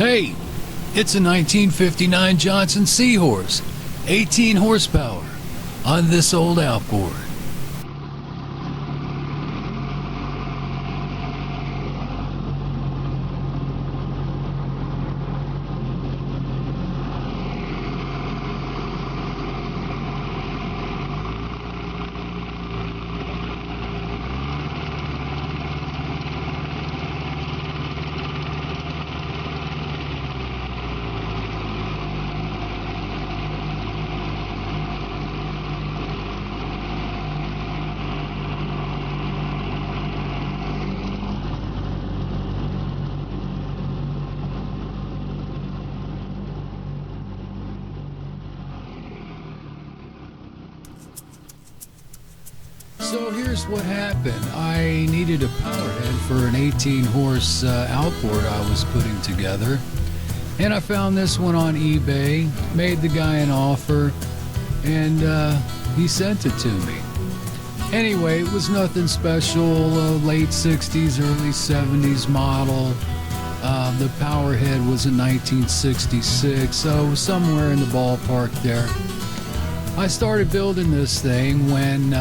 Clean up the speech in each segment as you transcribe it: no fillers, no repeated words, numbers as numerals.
Hey, it's a 1959 Johnson Seahorse, 18 horsepower, on this old outboard. So here's what happened. I needed a power head for an 18 horse outboard I was putting together, and I found this one on eBay, made the guy an offer, and he sent it to me. Anyway, it was nothing special, late 60s, early 70s model. The power head was in 1966, so somewhere in the ballpark there. I started building this thing when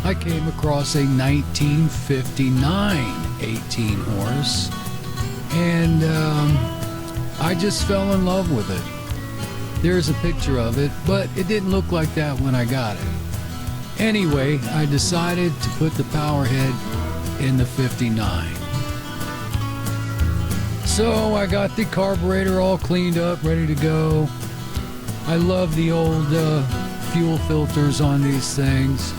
I came across a 1959 18 horse, and I just fell in love with it. There's a picture of it, but it didn't look like that when I got it. Anyway, I decided to put the power head in the 59. So I got the carburetor all cleaned up, ready to go. I love the old fuel filters on these things.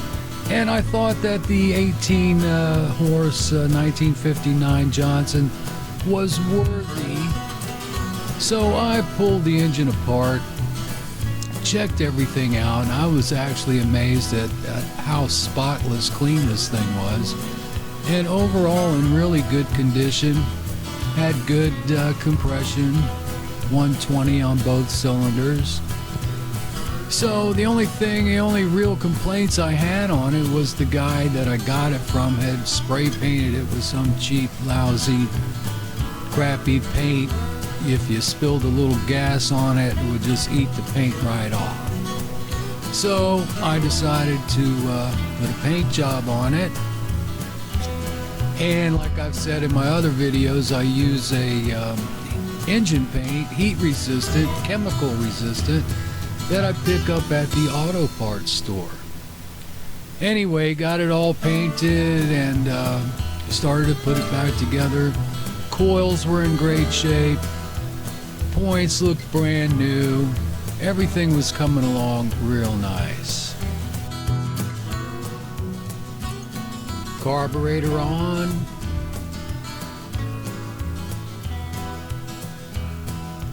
And I thought that the 18 horse 1959 Johnson was worthy. So I pulled the engine apart, checked everything out, and I was actually amazed at how spotless clean this thing was. And overall in really good condition, had good compression, 120 on both cylinders. So the only real complaints I had on it was the guy that I got it from had spray painted it with some cheap, lousy, crappy paint. If you spilled a little gas on it, it would just eat the paint right off. So I decided to put a paint job on it. And like I've said in my other videos, I use a engine paint, heat resistant, chemical resistant, that I pick up at the auto parts store. Anyway, got it all painted and started to put it back together. Coils were in great shape. Points looked brand new. Everything was coming along real nice. Carburetor on.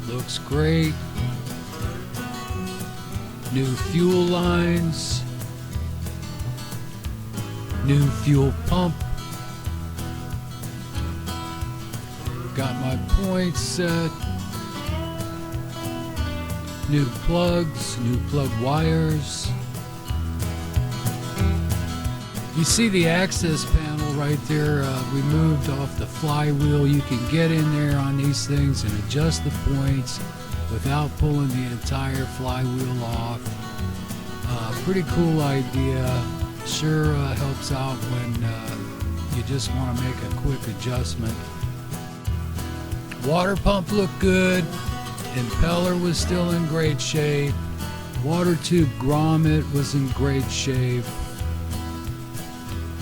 Looks great. New fuel lines, new fuel pump, got my points set, new plugs, new plug wires. You see the access panel right there removed off the flywheel. You can get in there on these things and adjust the points without pulling the entire flywheel off. Pretty cool idea. Sure helps out when you just want to make a quick adjustment. Water pump looked good. Impeller was still in great shape. Water tube grommet was in great shape.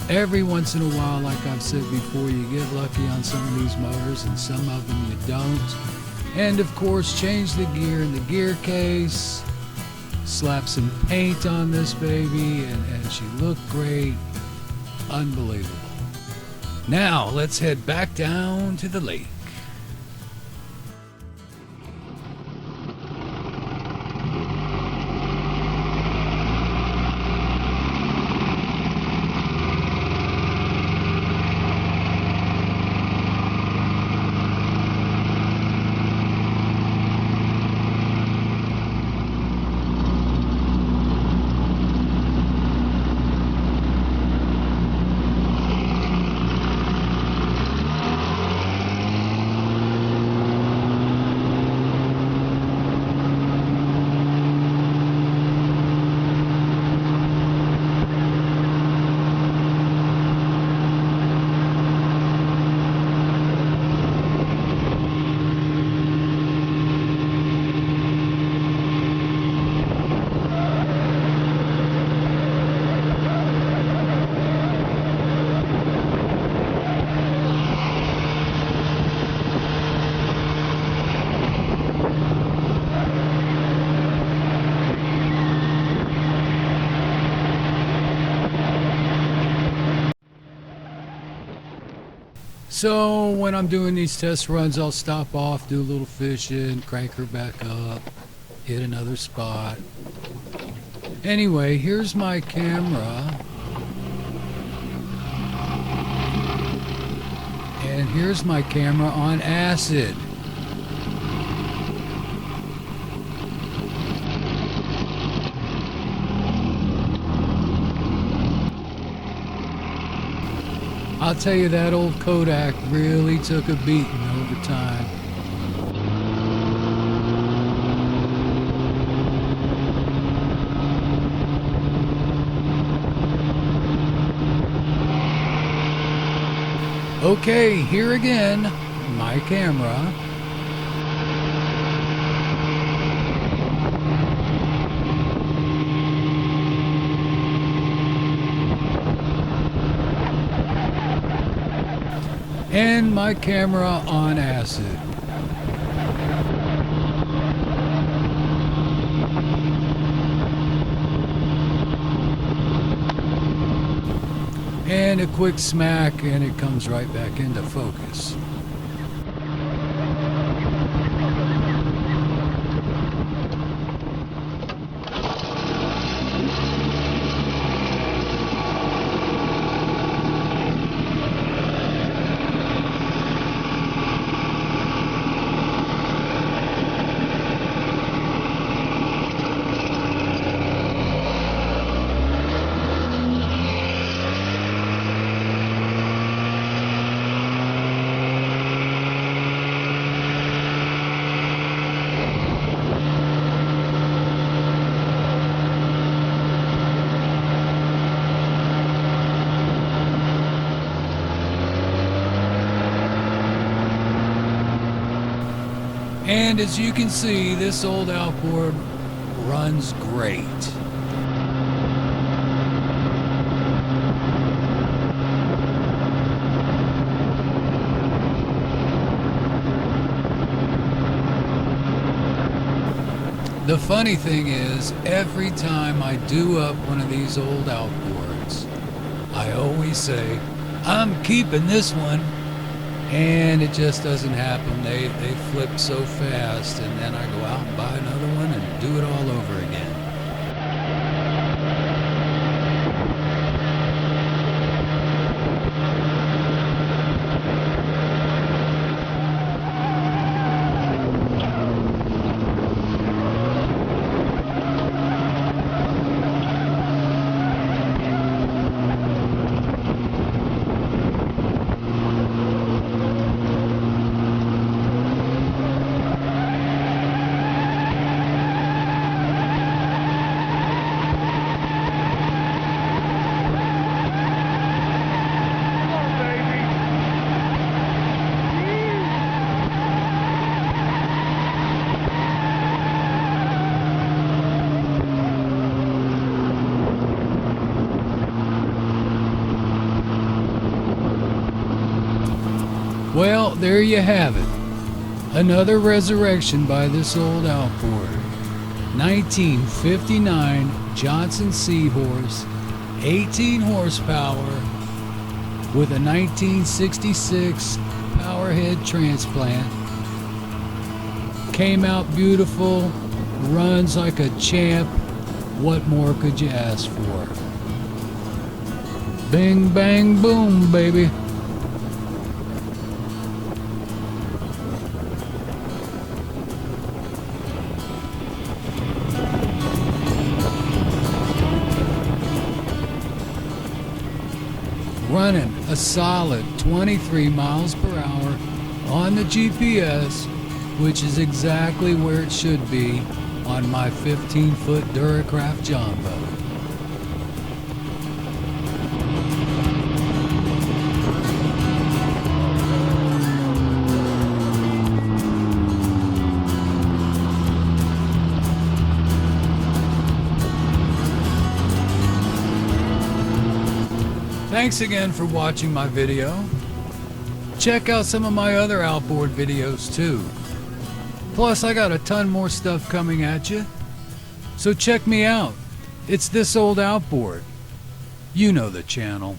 Every once in a while, like I've said before, you get lucky on some of these motors and some of them you don't. And of course, change the gear in the gear case, slap some paint on this baby, and she looked great. Unbelievable. Now let's head back down to the lake. So when I'm doing these test runs, I'll stop off, do a little fishing, crank her back up, hit another spot. Anyway, here's my camera. And here's my camera on acid. I'll tell you, that old Kodak really took a beating over time. Okay, here again, my camera. And my camera on acid. And a quick smack and it comes right back into focus. And as you can see, this old outboard runs great. The funny thing is, every time I do up one of these old outboards, I always say, I'm keeping this one. And it just doesn't happen. They flip so fast, and then I go out and buy another one and do it all over again. Well, there you have it. Another resurrection by this old outboard. 1959 Johnson Seahorse, 18 horsepower, with a 1966 Powerhead Transplant. Came out beautiful, runs like a champ. What more could you ask for? Bing, bang, boom, baby. Running a solid 23 miles per hour on the GPS, which is exactly where it should be on my 15-foot Duracraft John boat. Thanks again for watching my video. Check out some of my other outboard videos too. Plus, I got a ton more stuff coming at you. So check me out. It's This Old Outboard. You know the channel.